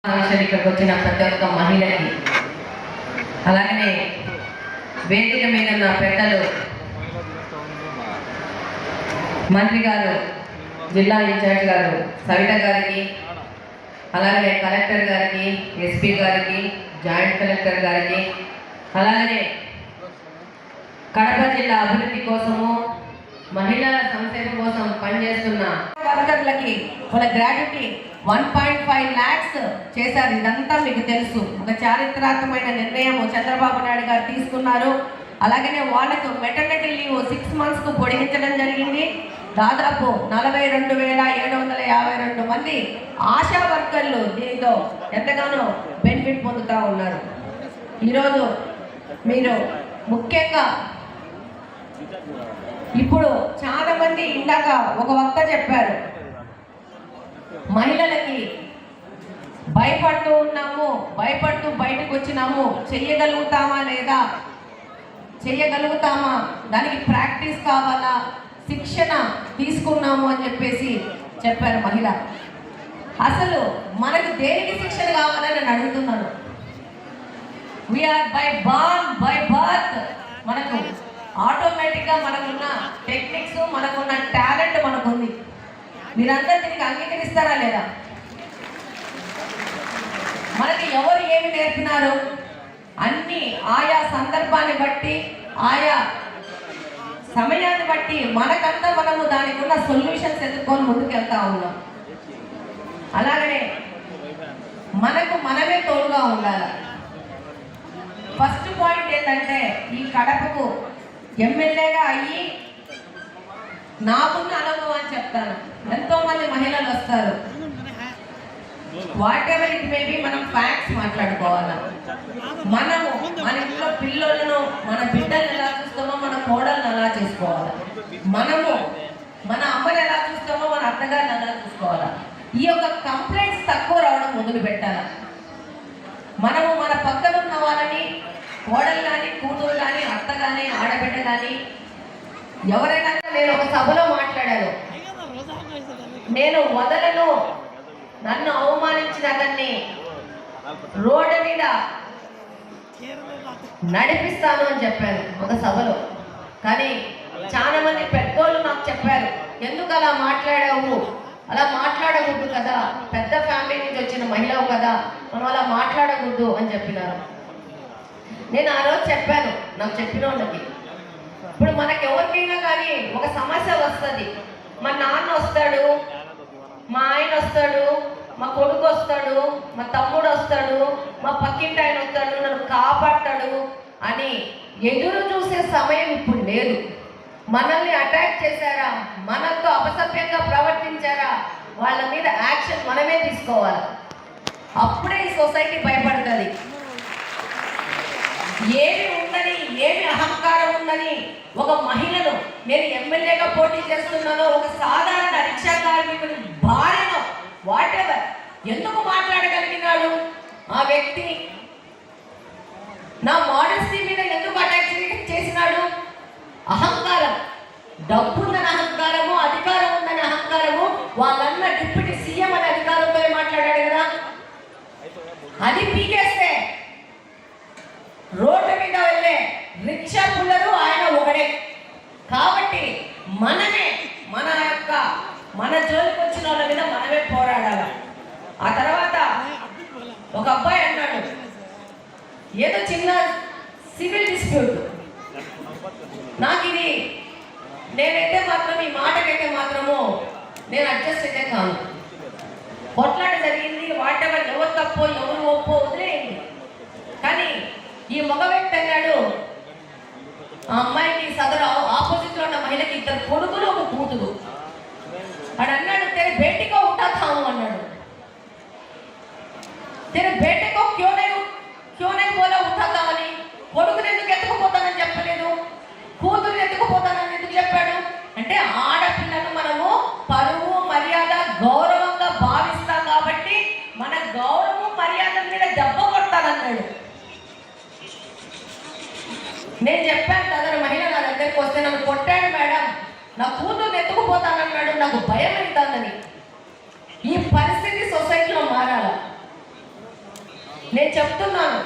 ఇక్కడికి వచ్చిన ప్రతి ఒక్క మహిళకి అలాగనే వేదిక మీద ఉన్న పెద్దలు మంత్రి గారు, జిల్లా ఇన్ఛార్జ్ గారు సవిత గారికి, అలాగనే కలెక్టర్ గారికి, ఎస్పీ గారికి, జాయింట్ కలెక్టర్ గారికి, అలాగనే కడప జిల్లా అభివృద్ధి కోసము మహిళల సంక్షేమం కోసం పనిచేస్తున్న వర్కర్లకి వాళ్ళ గ్రాడ్యుటీ 1.5 lakhs చేశారు. ఇదంతా మీకు తెలుసు. ఒక చారిత్రాత్మకమైన నిర్ణయం చంద్రబాబు నాయుడు గారు తీసుకున్నారు. అలాగనే వాళ్ళకు మెటర్నిటీ లీవ్ 6 months పొడిగించడం జరిగింది. దాదాపు 42,752 మంది ఆశా వర్కర్లు దీనితో ఎంతగానో బెనిఫిట్ పొందుతూ ఉన్నారు. ఈరోజు మీరు ముఖ్యంగా ఇప్పుడు చాలా మంది ఇందాక ఒక వక్త చెప్పారు, మహిళలకి భయపడుతూ ఉన్నాము, భయపడుతూ బయటకు వచ్చినాము, చెయ్యగలుగుతామా లేదా, చెయ్యగలుగుతామా, దానికి ప్రాక్టీస్ కావాలా, శిక్షణ తీసుకున్నాము అని చెప్పేసి చెప్పారు మహిళ. అసలు మనకు దేనికి శిక్షణ కావాలని నేను అడుగుతున్నాను. వీఆర్ బై బర్త్ మనకు ఆటోమేటిక్గా మనకున్న టెక్నిక్స్, మనకున్న టాలెంట్ మనకుంది. మీరందరూ దీనికి అంగీకరిస్తారా లేదా? మనకి ఎవరు ఏమి నేర్పినారు? అన్నీ ఆయా సందర్భాన్ని బట్టి, ఆయా సమయాన్ని బట్టి మనకంతా మనము దానికి ఉన్న సొల్యూషన్స్ ఎదుర్కొని ముందుకు వెళ్తా ఉన్నాం. అలాగనే మనకు మనమే తోడుగా ఉండాలి. ఫస్ట్ పాయింట్ ఏంటంటే, ఈ కడపకు ఎమ్మెల్యేగా అయ్యి నాకున్న అనుభవం చెప్తాను. ఎంతో మంది మహిళలు వస్తారు, what ever it may be, మనం ఫ్యాక్ట్స్ మాట్లాడుకోవాలి. మనము మన ఇంట్లో పిల్లలను, మన బిడ్డలను ఎలా చూస్తామో మన కోడలను ఎలా చేసుకోవాలి, మనము మన అమ్మని ఎలా చూస్తామో మన అత్తగారిని ఎలా చూసుకోవాలి. ఈ యొక్క కంప్లైంట్స్ తక్కువ రావడం మొదలు పెట్టాలి. మనము మన పక్కన ఉన్న వాళ్ళని, కోడలు కానీ, కూతురు కానీ, అత్త కానీ, ఆడబిడ్డ కానీ ఎవరైనా, నేను ఒక సభలో మాట్లాడాను, నేను వదలను, నన్ను అవమానించిన అతన్ని రోడ్డు మీద నడిపిస్తాను అని చెప్పాను ఒక సభలో. కానీ చాలా మంది పెద్దోళ్ళు నాకు చెప్పారు, ఎందుకు అలా మాట్లాడావు, అలా మాట్లాడకూడదు కదా, పెద్ద ఫ్యామిలీ నుంచి వచ్చిన మహిళవు కదా, మనం అలా మాట్లాడకూడదు అని చెప్పినారు. నేను ఆ రోజు చెప్పాను, నాకు చెప్పిన వాళ్ళకి, ఇప్పుడు మనకి ఎవరికైనా కానీ ఒక సమస్య వస్తుంది, మా నాన్న వస్తాడు, మా ఆయన వస్తాడు, మా కొడుకు వస్తాడు, మా తమ్ముడు వస్తాడు, మా పక్కింటి ఆయన వస్తాడు, నన్ను కాపాడతాడు అని ఎదురు చూసే సమయం ఇప్పుడు లేదు. మనల్ని అటాక్ చేశారా, మనతో అపసభ్యంగా ప్రవర్తించారా, వాళ్ళ మీద యాక్షన్ మనమే తీసుకోవాలి. అప్పుడే ఈ సొసైటీ భయపడుతుంది. ఏమి ఉందని, ఏమి అహంకారం ఉందని ఒక మహిళను, నేను ఎమ్మెల్యేగా పోటీ చేస్తున్నాను, ఒక సాధారణ రిక్షా కార్మికుని భార్యను, వాట్ ఎవర్, ఎందుకు మాట్లాడగలిగినాడు ఆ వ్యక్తి? నా మోడెస్టీ మీద ఎందుకు అటాక్ చేసినాడు? అహంకారం, డబ్బు ఉందని అహంకారము, అధికారం ఉందని అహంకారము. వాళ్ళన్న డిప్యూటీ సీఎం అనే అధికారంతో మాట్లాడాడు కదా, అది పీకేస్తే రోడ్డు మీద వెళ్ళే రిక్షా పుల్లరు ఆయన ఒకడే. కాబట్టి మనమే మన జోలికి వచ్చిన వాళ్ళ మీద మనమే పోరాడాలి. ఆ తర్వాత ఒక అబ్బాయి అన్నాడు, ఏదో చిన్న సివిల్ డిస్ప్యూట్, నాకు ఇది, నేనైతే మాత్రం ఈ మాటకైతే మాత్రము నేను అడ్జస్ట్ అయితే కాను. కొట్లాట జరిగింది, వాట్ ఎవర్, ఎవరు తప్పో ఎవరు ఒప్పో వదిలేయండి. కానీ ఈ మగ వ్యక్తి అన్నాడు, ఆ అమ్మాయికి సదరు ఆపోజిట్లో ఉన్న మహిళకి 2 కొడుకులు 1 కూతురు. వాడు అన్నాడు, తెర బేటికో ఉంటాము అన్నాడు. తెర బేటకో క్యోనే బోలా ఉంటామని, కొడుకుని ఎందుకు ఎత్తుకుపోతానని చెప్పలేదు, కూతురు ఎత్తుకుపోతానని ఎందుకు చెప్పాడు అంటే, ఆడపిల్లను మనము పరువు మర్యాద గౌరవంగా భావిస్తాం కాబట్టి మన గౌరవం మర్యాద మీద దెబ్బ కొట్టాలన్నాడు. నేను చెప్పాను, తదరు మహిళ నా దగ్గరికి వస్తే, నన్ను కొట్టాడు మేడం, నా కూతురు ఎత్తుకుపోతానన్నాడు, నాకు భయం అవుతుందని. ఈ పరిస్థితి సొసైటీలో మారాలి. నేను చెప్తున్నాను,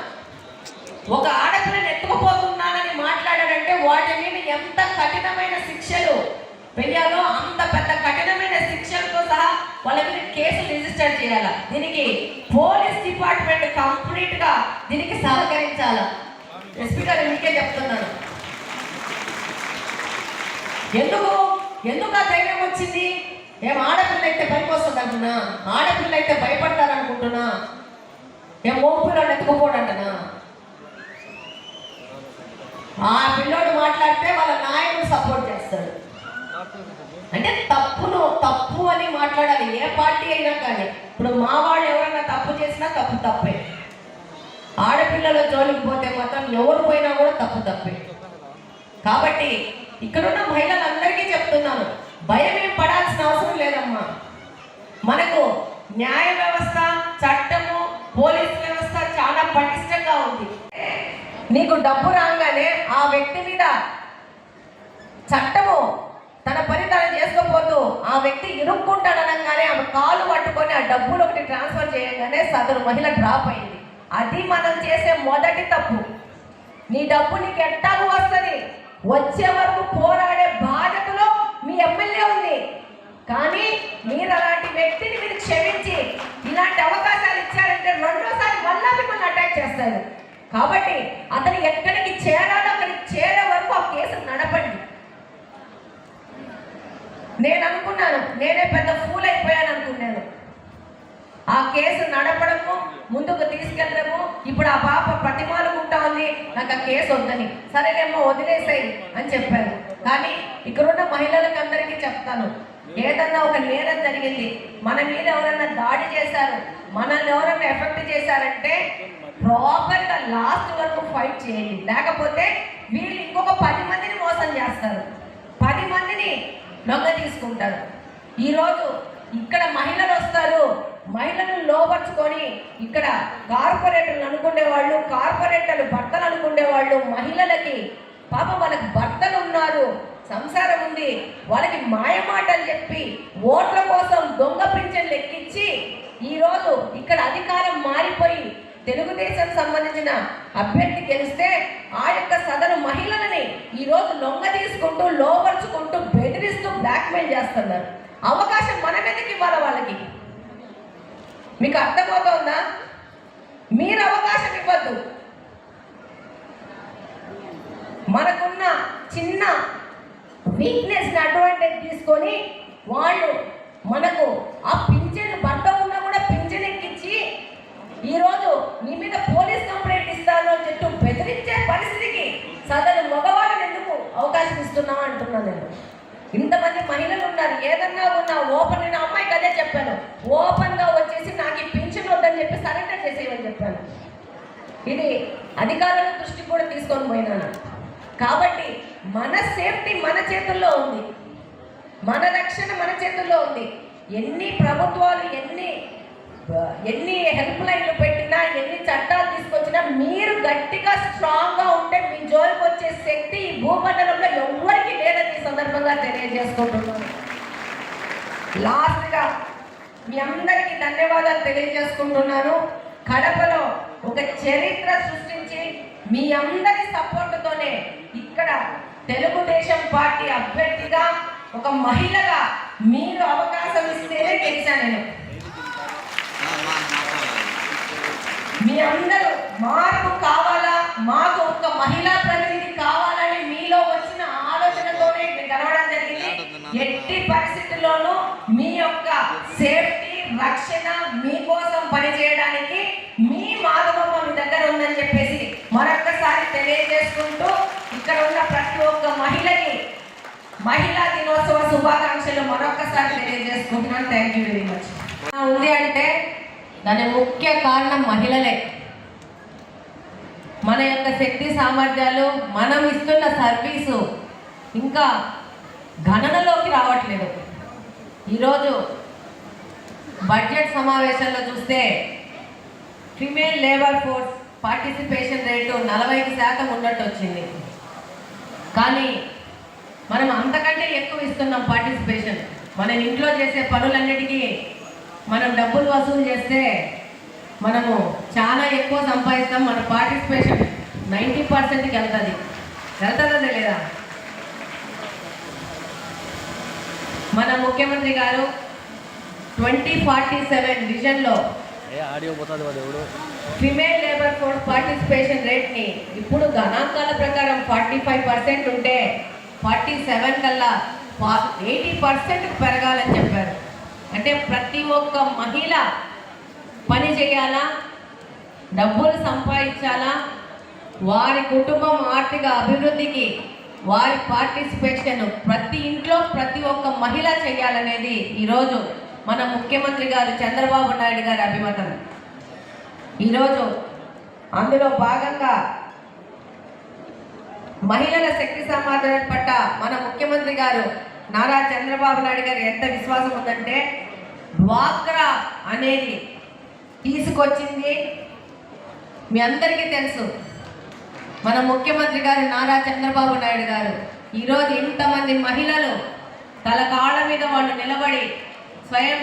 ఒక ఆడపిల్లని ఎత్తుకుపోతున్నానని మాట్లాడాడంటే వాటి మీద ఎంత కఠినమైన శిక్షలు వెయ్యాలో అంత పెద్ద కఠినమైన శిక్షలతో సహా వాళ్ళ మీద కేసులు రిజిస్టర్ చేయాలి. దీనికి పోలీస్ డిపార్ట్మెంట్ కంప్లీట్ గా దీనికి సహకరించాల. ఎస్పీ గారు మీకే చెప్తున్నాను, ఎందుకు ఆ ధైర్యం వచ్చింది? ఏం ఆడపిల్ల అయితే పనికి వస్తుంది అంటున్నా? ఆడపిల్ల అయితే భయపడతారనుకుంటున్నా? ఏం మోపిల్లోడు ఎత్తుకుపోడంటనా? ఆ పిల్లోడు మాట్లాడితే వాళ్ళ నాయకుడు సపోర్ట్ చేస్తాడు. అంటే తప్పు అని మాట్లాడాలి, ఏ పార్టీ అయినా కానీ. ఇప్పుడు మా వాళ్ళు ఎవరైనా తప్పు చేసినా తప్పే. ఆడపిల్లల జోలికి పోతే మాత్రం ఎవరు పోయినా కూడా తప్పే. కాబట్టి ఇక్కడున్న మహిళలందరికీ చెప్తున్నాను, భయం ఏం పడాల్సిన అవసరం లేదమ్మా. మనకు న్యాయ వ్యవస్థ, చట్టము, పోలీస్ వ్యవస్థ చాలా పటిష్టంగా ఉంది. నీకు డబ్బు రాగానే ఆ వ్యక్తి మీద చట్టము తన పని తను చేసుకోపోతూ ఆ వ్యక్తి ఇరుక్కుంటాడనగానే ఆమె కాలు పట్టుకొని ఆ డబ్బులు ఒకటి ట్రాన్స్ఫర్ చేయగానే సదరు మహిళ డ్రాప్ అయింది. అది మనం చేసే మొదటి తప్పు. నీ డబ్బు నీకు ఎట్టాగు వస్తుంది, వచ్చే వరకు పోరాడే బాధ్యతలో మీ ఎమ్మెల్యే ఉంది. కానీ మీరు అలాంటి వ్యక్తిని మీరు క్షమించి ఇలాంటి అవకాశాలు ఇచ్చారంటే రెండోసారి మళ్ళా మిమ్మల్ని అటాక్ చేస్తారు. కాబట్టి అతను ఎక్కడికి చేరాలో అక్కడికి చేరే వరకు ఆ కేసు నడపండి. నేను అనుకున్నాను, నేనే పెద్ద ఫూల్ అయిపోయాను అనుకున్నాను. ఆ కేసు నడపడము, ముందుకు తీసుకెళ్ళడము. ఇప్పుడు ఆ పాప ప్రతిమాలుకుంటా ఉంది, నాకు ఆ కేసు వద్దని. సరేనేమో వదిలేసాయి అని చెప్పాను. కానీ ఇక్కడున్న మహిళలకు అందరికీ చెప్తాను, ఏదన్నా ఒక నేరం జరిగింది, మన మీద ఎవరన్నా దాడి చేశారు, మనల్ని ఎవరన్నా ఎఫెక్ట్ చేశారంటే ప్రాపర్గా లాస్ట్ వరకు ఫైట్ చేయండి. లేకపోతే వీళ్ళు ఇంకొక 10 మందిని మోసం చేస్తారు, 10 మందిని లొంగ తీసుకుంటారు. ఈరోజు ఇక్కడ మహిళలు వస్తారు, మహిళలను లోపరుచుకొని ఇక్కడ కార్పొరేటర్లు అనుకునే వాళ్ళు, కార్పొరేటర్లు భర్తలు అనుకునే వాళ్ళు మహిళలకి పాపం వాళ్ళకి భర్తలు ఉన్నారు, సంసారం ఉంది, వాళ్ళకి మాయమాటలు చెప్పి ఓట్ల కోసం దొంగ పింఛన్లు ఎక్కించి ఈరోజు ఇక్కడ అధికారం మారిపోయి తెలుగుదేశం సంబంధించిన అభ్యర్థి గెలిస్తే ఆ యొక్క సదరు మహిళలని ఈరోజు లొంగ తీసుకుంటూ లోపరుచుకుంటూ బెదిరిస్తూ బ్లాక్మెయిల్ చేస్తున్నారు. అవకాశం మన మీదకి ఇవ్వాలి వాళ్ళకి. మీకు అర్థమవుతోందా? మీరు అవకాశం ఇవ్వద్దు. మనకున్న చిన్న వీక్నెస్ని అడ్వాంటేజ్ తీసుకొని వాళ్ళు మనకు ఆ పింఛన్ భర్త ఉన్నా కూడా పింఛన్ ఎక్కించి ఈరోజు నీ మీద పోలీస్ కంప్లైంట్ ఇస్తాను అని చెప్పి బెదిరించే పరిస్థితికి సదరు మగవాళ్ళని ఎందుకు అవకాశం ఇస్తున్నావు అంటున్నాను నేను. ఇంతమంది మహిళలు ఉన్నారు, ఏదన్నా ఉన్నా ఓపెన్. నేను అమ్మాయికి అదే చెప్పాను, ఓపెన్గా వచ్చేసి నాకు ఈ పింఛన్ వద్దని చెప్పి సరెండర్ చేసేయమని చెప్పాను. ఇది అధికారుల దృష్టికి కూడా తీసుకొని పోయినాను. కాబట్టి మన సేఫ్టీ మన చేతుల్లో ఉంది, మన రక్షణ మన చేతుల్లో ఉంది. ఎన్ని ప్రభుత్వాలు ఎన్ని హెల్ప్ లైన్లు పెట్టినా, ఎన్ని చట్టాలు తీసుకొచ్చినా మీరు గట్టిగా స్ట్రాంగ్గా ఉంటే మీ జోలికి వచ్చే శక్తి ఈ భూమండలంలో ఎవరికి లేదని ఈ సందర్భంగా తెలియజేసుకుంటున్నాను. లాస్ట్గా మీ అందరికీ ధన్యవాదాలు తెలియజేసుకుంటున్నాను. కడపలో ఒక చరిత్ర సృష్టించి మీ అందరి సపోర్టుతోనే ఇక్కడ తెలుగుదేశం పార్టీ అభ్యర్థిగా ఒక మహిళగా మీరు అవకాశం ఇస్తేనే గెలిచాను నేను. మీ అందరూ మార్పు కావాలా, మాకు ఒక మహిళా ప్రతినిధి కావాలని మీలో వచ్చిన ఆలోచనతోనే గెలవడం జరిగింది. ఎట్టి పరిస్థితుల్లోనూ మీ యొక్క సేఫ్టీ, రక్షణ మీకోసం పనిచేయడానికి మీ మాధవమ్మ మీ దగ్గర ఉందని చెప్పేసి మరొక్కసారి తెలియజేసుకుంటూ ఇక్కడ ఉన్న ప్రతి ఒక్క మహిళకి మహిళా దినోత్సవ శుభాకాంక్షలు మరొక్కసారి తెలియజేసుకుంటున్నాను. Thank you very much. ఉంది అంటే దాని ముఖ్య కారణం మహిళలే. మన యొక్క శక్తి సామర్థ్యాలు, మనం ఇస్తున్న సర్వీసు ఇంకా గణనలోకి రావట్లేదు. ఈరోజు బడ్జెట్ సమావేశంలో చూస్తే female labour force participation rate 40% ఉన్నట్టు వచ్చింది. కానీ మనం అంతకంటే ఎక్కువ ఇస్తున్నాం పార్టిసిపేషన్. మనం ఇంట్లో చేసే పనులన్నిటికీ మనం డబ్బులు వసూలు చేస్తే మనము చాలా ఎక్కువ సంపాదిస్తాం, మన పార్టిసిపేషన్ 90%కి వెళ్తుందా లేదా? మన ముఖ్యమంత్రి గారు 2047 విజన్లో ఫిమేల్ లేబర్ ఫోర్స్ పార్టిసిపేషన్ రేట్ని ఇప్పుడు గణాంకాల ప్రకారం 45% ఉంటే 47 కల్లా 80% పెరగాలని చెప్పారు. అంటే ప్రతి ఒక్క మహిళ పని చేయాలా, డబ్బులు సంపాదించాలా, వారి కుటుంబం ఆర్థిక అభివృద్ధికి వారి పార్టిసిపేషన్ ప్రతి ఇంట్లో ప్రతి ఒక్క మహిళ చేయాలనేది ఈరోజు మన ముఖ్యమంత్రి గారు చంద్రబాబు నాయుడు గారి అభిమతం. ఈరోజు అందులో భాగంగా మహిళల శక్తి సామర్థ్యం పట్ల మన ముఖ్యమంత్రి గారు నారా చంద్రబాబు నాయుడు గారు ఎంత విశ్వాసం ఉందంటే, డ్వాక్రా అనేది తీసుకొచ్చింది మీ అందరికీ తెలుసు. మన ముఖ్యమంత్రి గారు నారా చంద్రబాబు నాయుడు గారు ఈరోజు ఇంతమంది మహిళలు తల కాళ్ళ మీద వాళ్ళు నిలబడి స్వయం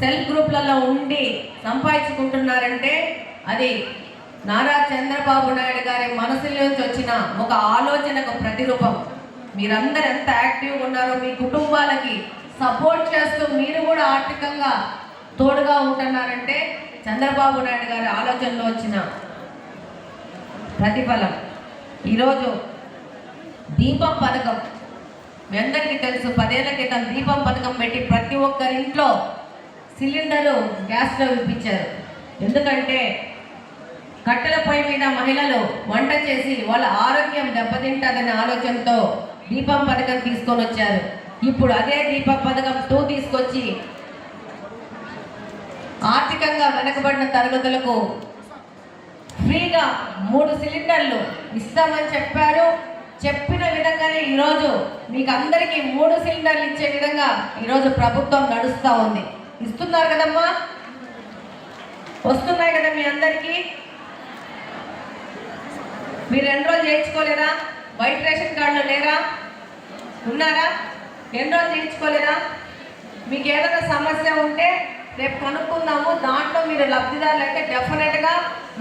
సెల్ఫ్ గ్రూప్లలో ఉండి సంపాదించుకుంటున్నారంటే అది నారా చంద్రబాబు నాయుడు గారి మనసులోంచి వచ్చిన ఒక ఆలోచనకు ప్రతిరూపం. మీరందరూ ఎంత యాక్టివ్గా ఉన్నారో, మీ కుటుంబాలకి సపోర్ట్ చేస్తూ మీరు కూడా ఆర్థికంగా తోడుగా ఉంటున్నారంటే చంద్రబాబు నాయుడు గారి ఆలోచనలో వచ్చిన ప్రతిఫలం. ఈరోజు దీపం పథకం మీ అందరికీ తెలుసు. 10 ఏళ్ల క్రితం దీపం పథకం పెట్టి ప్రతి ఒక్కరి ఇంట్లో సిలిండరు గ్యాస్ స్టవ్ ఇప్పించారు. ఎందుకంటే కట్టెల పొయ్యి మీద మహిళలు వంట చేసి వాళ్ళ ఆరోగ్యం దెబ్బతింటుందనే ఆలోచనతో దీపం పథకం తీసుకొని వచ్చారు. ఇప్పుడు అదే దీపం పథకం 2 తీసుకొచ్చి ఆర్థికంగా వెనకబడిన తరగతులకు ఫ్రీగా 3 సిలిండర్లు ఇస్తామని చెప్పారు. చెప్పిన విధంగానే ఈరోజు మీకు అందరికీ 3 సిలిండర్లు ఇచ్చే విధంగా ఈరోజు ప్రభుత్వం నడుస్తూ ఉంది. ఇస్తున్నారు కదమ్మా, వస్తున్నాయి కదా మీ అందరికీ. మీరు ఎన్రోల్ చేయించుకోలేదా? వైట్ రేషన్ కార్డులు లేరా? ఉన్నారా? ఎన్రోల్ చేయించుకోలేదా? మీకు ఏదైనా సమస్య ఉంటే రేపు కనుక్కుందాము. దాంట్లో మీరు లబ్ధిదారులు అయితే డెఫినెట్గా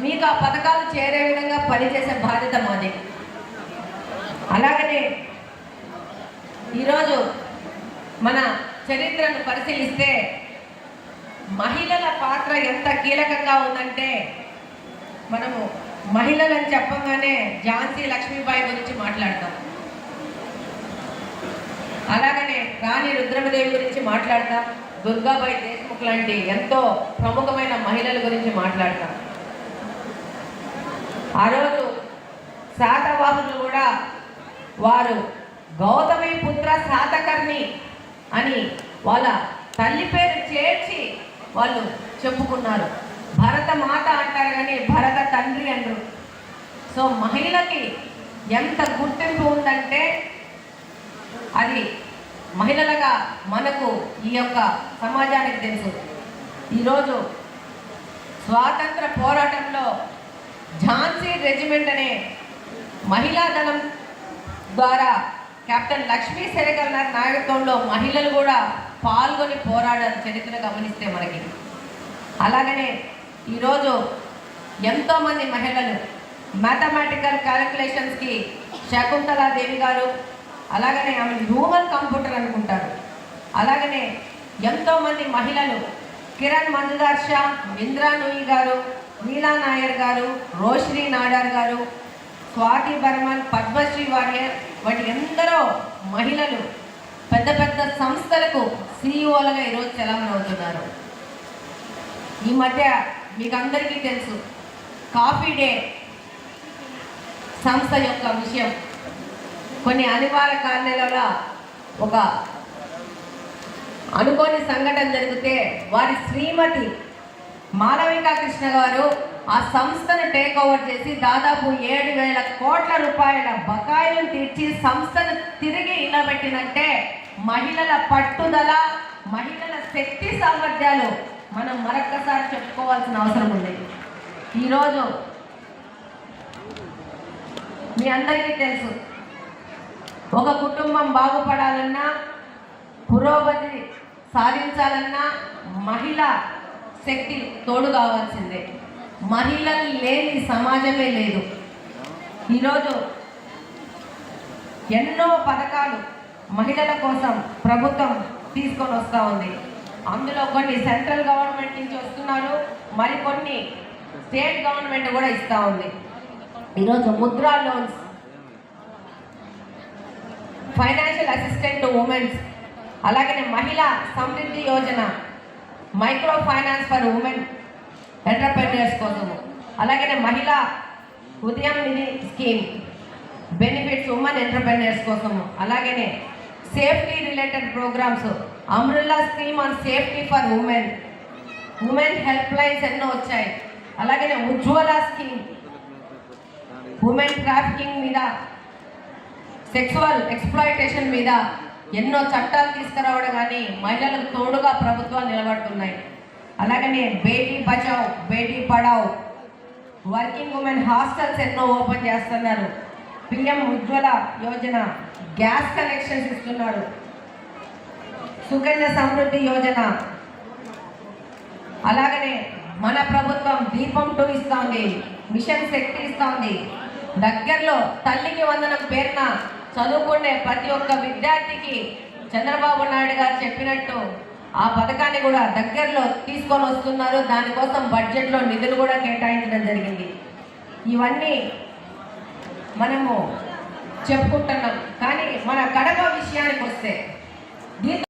మీకు ఆ పథకాలు చేరే విధంగా పనిచేసే బాధ్యత మాది. అలాగనే ఈరోజు మన చరిత్రను పరిశీలిస్తే మహిళల పాత్ర ఎంత కీలకంగా ఉందంటే, మనము మహిళలని చెప్పగానే ఝాన్సీ లక్ష్మీబాయి గురించి మాట్లాడతాం, అలాగనే రాణి రుద్రమదేవి గురించి మాట్లాడతాం, దుర్గాబాయి దేశ్ముఖ్ లాంటి ఎంతో ప్రముఖమైన మహిళల గురించి మాట్లాడతాం. ఆ రోజు శాతవాహనులు కూడా వారు గౌతమి పుత్ర శాతకర్ణి అని వాళ్ళ తల్లి పేరు చేర్చి వాళ్ళు చెప్పుకున్నారు. భరత మాత అంటారు కానీ భరత తండ్రి అంటారు. సో మహిళకి ఎంత గుర్తింపు ఉందంటే అది మహిళలుగా మనకు ఈ యొక్క సమాజానికి తెలుసు. ఈరోజు స్వాతంత్ర పోరాటంలో ఝాన్సీ రెజిమెంట్ అనే మహిళా దళం ద్వారా కెప్టెన్ లక్ష్మీ సెహగల్ నాయకత్వంలో మహిళలు కూడా పాల్గొని పోరాడారు చరిత్ర గమనిస్తే మనకి. అలాగనే ఈరోజు ఎంతోమంది మహిళలు మ్యాథమెటికల్ క్యాలిక్యులేషన్స్కి శకుంతలాదేవి గారు, అలాగనే ఆమె హ్యూమన్ కంప్యూటర్ అనుకుంటారు. అలాగనే ఎంతోమంది మహిళలు కిరణ్ మంజుదార్ షా, ఇంద్రా నూయి గారు, నీలా నాయర్ గారు, రోషిని నాడార్ గారు, స్వాతి బర్మన్, పద్మశ్రీ వారియర్ వంటి ఎందరో మహిళలు పెద్ద పెద్ద సంస్థలకు సిఇఓలుగా ఈరోజు చలామణి అవుతున్నారు. ఈ మధ్య మీకు అందరికీ తెలుసు కాఫీ డే సంస్థ యొక్క విషయం. కొన్ని అనివార్య కారణాల ఒక అనుకోని సంఘటన జరిగితే వారి శ్రీమతి మాలవికా కృష్ణ గారు ఆ సంస్థను టేక్ ఓవర్ చేసి దాదాపు 7,000 కోట్ల రూపాయల బకాయిలను తీర్చి సంస్థను తిరిగి నిలబెట్టినంటే మహిళల పట్టుదల, మహిళల శక్తి సామర్థ్యాలు మనం మరొక్కసారి చెప్పుకోవాల్సిన అవసరం ఉంది. ఈరోజు మీ అందరికీ తెలుసు, ఒక కుటుంబం బాగుపడాలన్నా, పురోగతి సాధించాలన్నా మహిళ శక్తి తోడు కావాల్సిందే. మహిళలు లేని సమాజమే లేదు. ఈరోజు ఎన్నో పథకాలు మహిళల కోసం ప్రభుత్వం తీసుకొని వస్తూ ఉంది. అందులో కొన్ని సెంట్రల్ గవర్నమెంట్ నుంచి వస్తున్నారు, మరికొన్ని స్టేట్ గవర్నమెంట్ కూడా ఇస్తూ ఉంది. ఈరోజు Mudra loans, financial assistant women's, అలాగే Mahila Samriddhi Yojana, micro finance for women entrepreneurs కోసము, అలాగే Mahila Udyam Nidhi scheme benefits women entrepreneurs కోసము, అలాగే సేఫ్టీ రిలేటెడ్ ప్రోగ్రామ్స్, అమ్రుల్లా scheme on safety for women, women helplines ఎన్నో వచ్చాయి. అలాగే ఉజ్వల స్కీమ్ ఉమెన్ ట్రాఫికింగ్ మీద, సెక్సువల్ ఎక్స్ప్లాయిటేషన్ మీద ఎన్నో చట్టాలు తీసుకురావడం కానీ మహిళలకు తోడుగా ప్రభుత్వాలు నిలబడుతున్నాయి. అలాగనే Beti Bachao Beti Padhao, working women hostels ఎన్నో ఓపెన్ చేస్తున్నారు. PM Ujjwala Yojana gas connections ఇస్తున్నారు. సుకన్య సమృద్ధి యోజన, అలాగనే మన ప్రభుత్వం దీపం 2 ఇస్తోంది, మిషన్ శక్తి ఇస్తోంది. దగ్గరలో తల్లికి వందనం పేరున చదువుకునే ప్రతి ఒక్క విద్యార్థికి చంద్రబాబు నాయుడు గారు చెప్పినట్టు ఆ పథకాన్ని కూడా దగ్గరలో తీసుకొని వస్తున్నారు. దానికోసం బడ్జెట్లో నిధులు కూడా కేటాయించడం జరిగింది. ఇవన్నీ మనము చెప్పుకుంటున్నాం. కానీ మన కడప విషయానికి వస్తే